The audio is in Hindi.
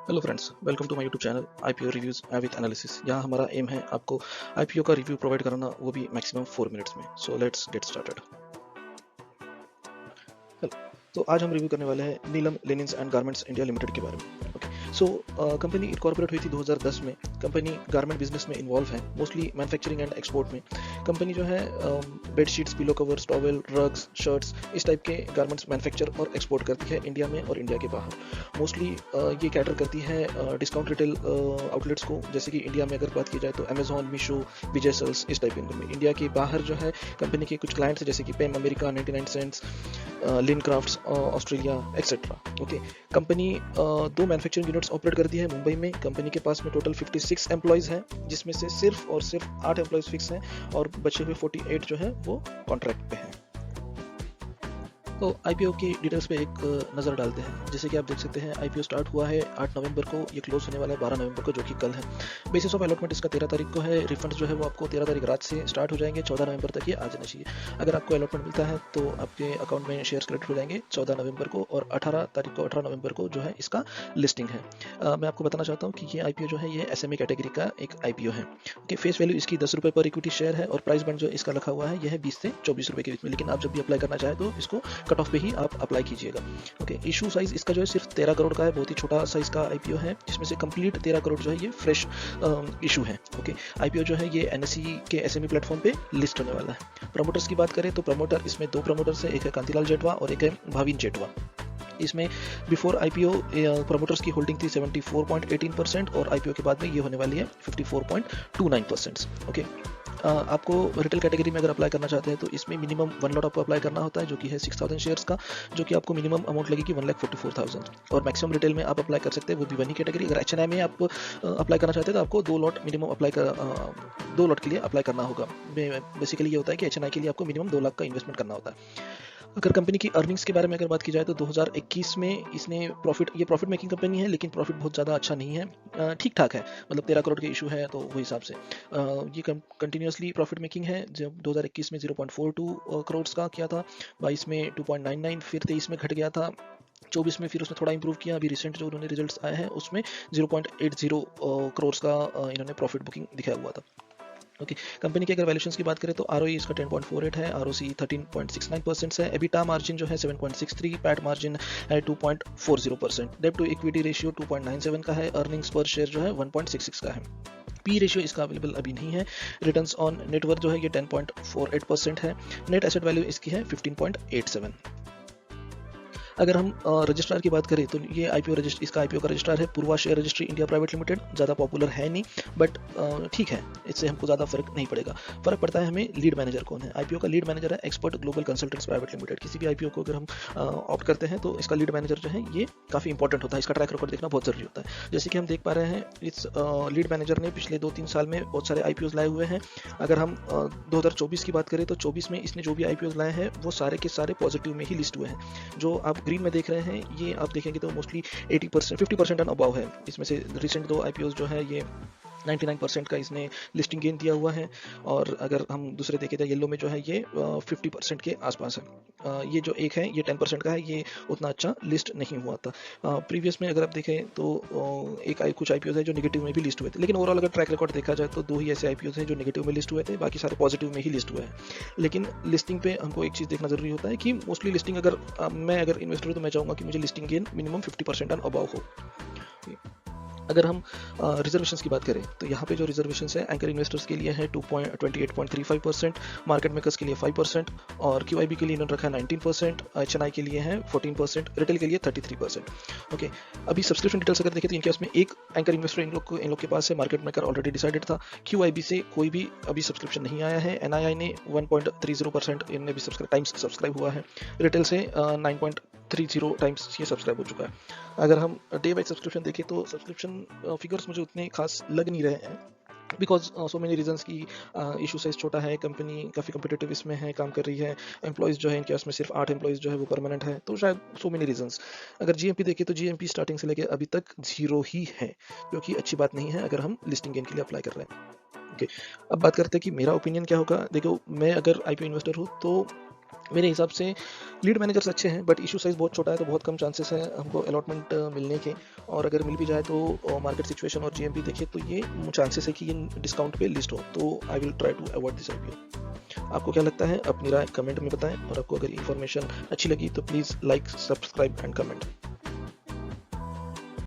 Hello friends, welcome to my YouTube channel IPO reviews with analysis. यहाँ हमारा एम है आपको आईपीओ का रिव्यू प्रोवाइड कराना, वो भी मैक्सिमम 4 मिनट्स में। So let's get started. तो आज हम रिव्यू करने वाले हैं नीलम लिनिन्स एंड गारमेंट्स इंडिया लिमिटेड के बारे में। ओके, सो कंपनी इनकॉर्पोरेट हुई थी 2010 में। कंपनी गारमेंट बिजनेस में इन्वॉल्व है, मोस्टली मैन्युफैक्चरिंग एंड एक्सपोर्ट में। कंपनी जो है bedsheets, pillow covers, towel, rugs, shirts, इस टाइप के गारमेंट्स मैन्युफैक्चर और एक्सपोर्ट करती है इंडिया में और इंडिया के बाहर। मोस्टली ये कैटर करती है डिस्काउंट रिटेल आउटलेट्स को, जैसे कि इंडिया में अगर बात की जाए तो अमेजॉन, मीशो, विजय सेल्स, इस टाइप के। इंडिया के बाहर जो है कंपनी के कुछ क्लाइंट्स जैसे कि PEM America, 99 cents, Lin crafts Australia, etcetera. Okay, company दो मैन्युफैक्चरिंग यूनिट्स ऑपरेट करती है मुंबई में। कंपनी के पास में टोटल 56 एम्प्लॉयज़ हैं, जिसमें से सिर्फ और सिर्फ 8 एम्प्लॉयज़ फिक्स हैं और बचे हुए 48 जो है वो कॉन्ट्रैक्ट पे हैं। तो आईपीओ की डिटेल्स पे एक नज़र डालते हैं। जैसे कि आप देख सकते हैं, आईपीओ स्टार्ट हुआ है 8 नवंबर को, ये क्लोज होने वाला है 12 नवंबर को, जो कि कल है। बेसिस ऑफ अलॉटमेंट इसका 13 तारीख को है। रिफंड जो है वो आपको 13 तारीख रात से स्टार्ट हो जाएंगे, 14 नवंबर तक ये आ जाना चाहिए। अगर आपको अलॉटमेंट मिलता है तो आपके अकाउंट में शेयर्स क्रेडिट हो जाएंगे 14 नवंबर को, और 18 नवंबर को जो है इसका लिस्टिंग है। मैं आपको बताना चाहता हूँ कि ये आईपीओ जो है ये एसएमई कैटेगरी का एक आईपीओ है। ओके, फेस वैल्यू इसकी 10 रुपये पर इक्विटी शेयर है, और प्राइस बैंड जो इसका रखा हुआ है यह है 20 से 24 रुपये के बीच में। लेकिन आप जब भी अप्लाई करना चाहें तो इसको कट ऑफ पे ही आप अप्लाई कीजिएगा। ओके, इशू साइज इसका जो है सिर्फ 13 करोड़ का है, बहुत ही छोटा साइज का आईपीओ है, जिसमें से कंप्लीट 13 करोड़ जो है ये फ्रेश इशू है। ओके, आईपीओ जो है ये एनएसई के एसएमई प्लेटफॉर्म पे लिस्ट होने वाला है। प्रमोटर्स की बात करें तो प्रमोटर इसमें 2 प्रमोटर्स है, एक है कांतिलाल जेठवा और एक है भाविन जेठवा। इसमें बिफोर आईपीओ प्रमोटर्स की होल्डिंग थी 74.18% और आईपीओ के बाद में ये होने वाली है 54.29%। ओके, आपको रिटेल कैटेगरी में अगर अप्लाई करना चाहते हैं तो इसमें मिनिमम 1 लॉट आपको अप्लाई करना होता है, जो कि है 6000 शेयर्स का, जो कि आपको मिनिमम अमाउंट लगेगी 1,44,000। और मैक्सिमम रिटेल में आप अप्लाई कर सकते हैं, वो भी 1 ही कैटेगरी। अगर एचएनआई में आप अप्लाई करना चाहते हैं तो आपको 2 लॉट मिनिमम अप्लाई 2 लॉट के लिए अप्लाई करना होगा। बेसिकली ये होता है कि एचएनआई के लिए आपको मिनिमम 2 लाख का इन्वेस्टमेंट करना होता है। अगर कंपनी की अर्निंग्स के बारे में अगर बात की जाए तो 2021 में इसने ये प्रॉफिट मेकिंग कंपनी है, लेकिन प्रॉफिट बहुत ज़्यादा अच्छा नहीं है, ठीक ठाक है। मतलब 13 करोड़ के इशू है, तो वो हिसाब से ये कंटिन्यूसली प्रॉफिट मेकिंग है। जब 2021 में 0.42 करोड़ का किया था, 22 में 2.99, फिर 23 में घट गया था, 24 में फिर उसने थोड़ा इंप्रूव किया। अभी रिसेंट जो उन्होंने रिजल्ट्स आए हैं उसमें 0.80 करोड़ का इन्होंने प्रॉफिट बुकिंग दिखाया हुआ था। ओके, कंपनी की अगर वैल्यूएशंस की बात करें तो आरओई इसका 10.48 है, आरओसी 13.69% है, एबिटा मार्जिन जो है 7.63, पैट मार्जिन है 2.40%, डेब्ट टू इक्विटी रेशियो 2.97 का है, अर्निंग्स पर शेयर जो है 1.66 का है। पी रेशियो इसका अवेलेबल अभी नहीं है। रिटर्न्स ऑन नेटवर्थ जो है ये 10.48% है। नेट एसेट वैल्यू इसकी है 15.87। अगर हम रजिस्ट्रार की बात करें तो ये इसका आईपीओ का रजिस्ट्रार है Purva share registry India private limited. ज़्यादा पॉपुलर है नहीं, बट ठीक है, इससे हमको ज़्यादा फर्क नहीं पड़ेगा। फर्क पड़ता है हमें लीड मैनेजर कौन है। आईपीओ का लीड मैनेजर है expert global consultants private limited. किसी भी आईपीओ को अगर हम ऑप्ट करते हैं तो इसका लीड मैनेजर जो है ये काफ़ी इंपॉर्टेंट होता है, इसका ट्रैक रिकॉर्ड देखना बहुत जरूरी होता है। जैसे कि हम देख पा रहे हैं, इस लीड मैनेजर ने पिछले 2-3 साल में बहुत सारे आईपीओ लाए हुए हैं। अगर हम 2024 की बात करें तो 24 में इसने जो भी आईपीओ लाए हैं वो सारे के सारे पॉजिटिव में ही लिस्ट हुए हैं। जो आप ग्रीन में देख रहे हैं ये आप देखेंगे तो मोस्टली 80%, 50% एंड अबव है। इसमें से रिसेंट 2 आईपीओज जो है ये 99% का इसने लिस्टिंग गेन दिया हुआ है, और अगर हम दूसरे देखें तो येलो में जो है ये 50% के आसपास है। ये जो एक है ये 10% का है, ये उतना अच्छा लिस्ट नहीं हुआ था। प्रीवियस में अगर आप देखें तो कुछ आईपीओ है जो नेगेटिव में भी लिस्ट हुए थे, लेकिन ओवरऑल अगर ट्रैक रिकॉर्ड देखा जाए तो 2 ही ऐसे आईपीओ हैं जो नेगेटिव में लिस्ट हुए थे, बाकी सारे पॉजिटिव में ही लिस्ट हुए हैं। लेकिन लिस्टिंग पे हमको एक चीज़ देखना जरूरी होता है कि मोस्टली लिस्टिंग मैं अगर इन्वेस्टर हूँ तो मैं चाहूँगा कि मुझे listing gain minimum 50% and above हो। अगर हम रिजर्वेशंस की बात करें तो यहाँ पे जो रिजर्वेशंस है एंकर इन्वेस्टर्स के लिए है 28.35%, मार्केट मेकर्स के लिए 5%, और क्यूआईबी के लिए इन्होंने रखा है 19%, एचएनआई के लिए है 14%, रिटेल के लिए 33%। ओके, अभी सब्सक्रिप्शन डिटेल्स अगर देखें तो इनके उसमें एक एंकर इन्वेस्टर इन लोग के पास है, मार्केट मेकर ऑलरेडी डिसाइडेड था। क्यूआईबी से कोई भी अभी सब्सक्रिप्शन नहीं आया है। एनआईआई ने 1.30% इनने भी सब्सक्राइब हुआ है। रिटेल से 9.30 टाइम्स ये सब्सक्राइब हो चुका है। अगर हम डे वाइज सब्सक्रिप्शन देखें तो सब्सक्रिप्शन फिगर्स मुझे उतने खास लग नहीं रहे हैं, बिकॉज सो मेनी रीजंस की इशू साइज छोटा है, कंपनी काफ़ी कम्पिटेटिव इसमें है, काम कर रही है। एम्प्लॉयज़ जो है इनके उसमें सिर्फ 8 एम्प्लॉयज़ जो है वो परमानेंट है, तो शायद सो मेनी रीजंस। अगर जीएमपी देखें तो जीएमपी स्टार्टिंग से लेके अभी तक 0 ही है, जो कि अच्छी बात नहीं है अगर हम लिस्टिंग गेन के लिए अप्लाई कर रहे हैं। ओके, अब बात करते हैं कि मेरा ओपिनियन क्या होगा। देखो, मैं अगर आईपीओ इन्वेस्टर हूँ तो मेरे हिसाब से लीड मैनेजर्स अच्छे हैं, बट इशू साइज़ बहुत छोटा है, तो बहुत कम चांसेस है हमको अलॉटमेंट मिलने के। और अगर मिल भी जाए तो मार्केट सिचुएशन और जीएमपी देखें तो ये चांसेस है कि ये डिस्काउंट पे लिस्ट हो, तो I will try to avoid this IPO. आपको क्या लगता है? अपनी राय कमेंट में बताएं, और आपको अगर इन्फॉर्मेशन अच्छी लगी तो please like, subscribe and comment.